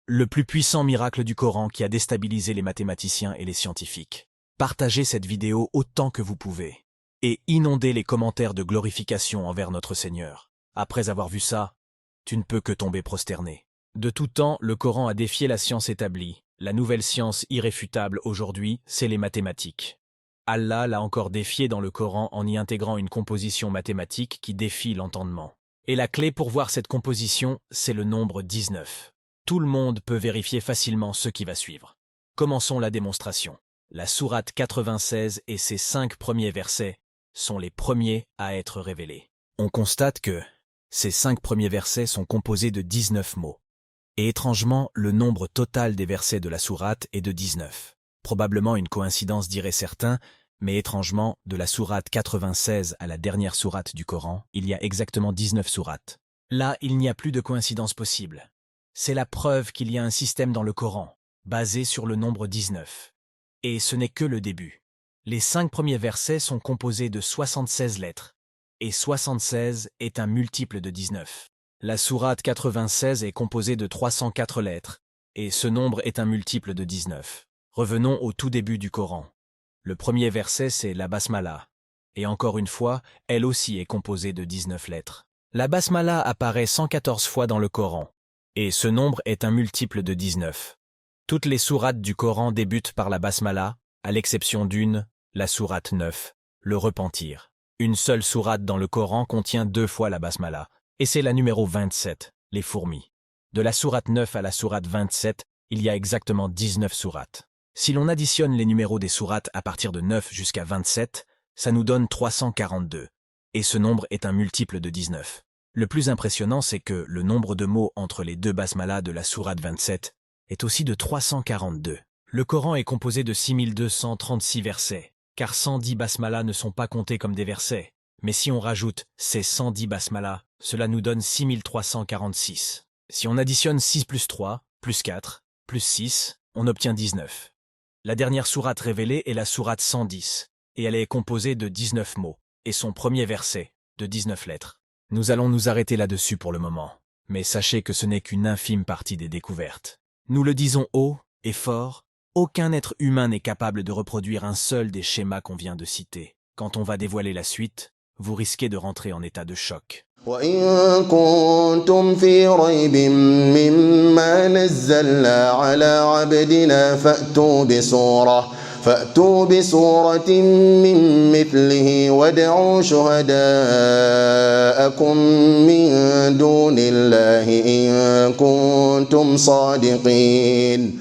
le plus puissant miracle du Coran qui a déstabilisé les mathématiciens et les scientifiques. Partagez cette vidéo autant que vous pouvez et inondez les commentaires de glorification envers notre Seigneur. Après avoir vu ça, tu ne peux que tomber prosterné. De tout temps, le Coran a défié la science établie. La nouvelle science irréfutable aujourd'hui, c'est les mathématiques. Allah l'a encore défié dans le Coran en y intégrant une composition mathématique qui défie l'entendement. Et la clé pour voir cette composition, c'est le nombre 19. Tout le monde peut vérifier facilement ce qui va suivre. Commençons la démonstration. La sourate 96 et ses 5 premiers versets sont les premiers à être révélés. On constate que ces 5 premiers versets sont composés de 19 mots. Et étrangement, le nombre total des versets de la sourate est de 19. Probablement une coïncidence diraient certains, mais étrangement, de la sourate 96 à la dernière sourate du Coran, il y a exactement 19 sourates. Là, il n'y a plus de coïncidence possible. C'est la preuve qu'il y a un système dans le Coran, basé sur le nombre 19. Et ce n'est que le début. Les 5 premiers versets sont composés de 76 lettres, et 76 est un multiple de 19. La sourate 96 est composée de 304 lettres, et ce nombre est un multiple de 19. Revenons au tout début du Coran. Le premier verset, c'est la basmala, et encore une fois, elle aussi est composée de 19 lettres. La basmala apparaît 114 fois dans le Coran, et ce nombre est un multiple de 19. Toutes les sourates du Coran débutent par la basmala, à l'exception d'une, la sourate 9, le repentir. Une seule sourate dans le Coran contient 2 fois la basmala, et c'est la numéro 27, les fourmis. De la sourate 9 à la sourate 27, il y a exactement 19 sourates. Si l'on additionne les numéros des sourates à partir de 9 jusqu'à 27, ça nous donne 342, et ce nombre est un multiple de 19. Le plus impressionnant, c'est que le nombre de mots entre les deux basmalas de la sourate 27 est aussi de 342. Le Coran est composé de 6236 versets, car 110 basmalas ne sont pas comptés comme des versets. Mais si on rajoute ces 110 basmalas, cela nous donne 6346. Si on additionne 6 plus 3, plus 4, plus 6, on obtient 19. La dernière sourate révélée est la sourate 110, et elle est composée de 19 mots, et son premier verset, de 19 lettres. Nous allons nous arrêter là-dessus pour le moment, mais sachez que ce n'est qu'une infime partie des découvertes. Nous le disons haut et fort, aucun être humain n'est capable de reproduire un seul des schémas qu'on vient de citer. Quand on va dévoiler la suite, vous risquez de rentrer en état de choc. وإن كنتم في ريب مما نزلنا على عبدنا فأتوا بسورة من مثله وادعوا شهداءكم من دون الله إن كنتم صادقين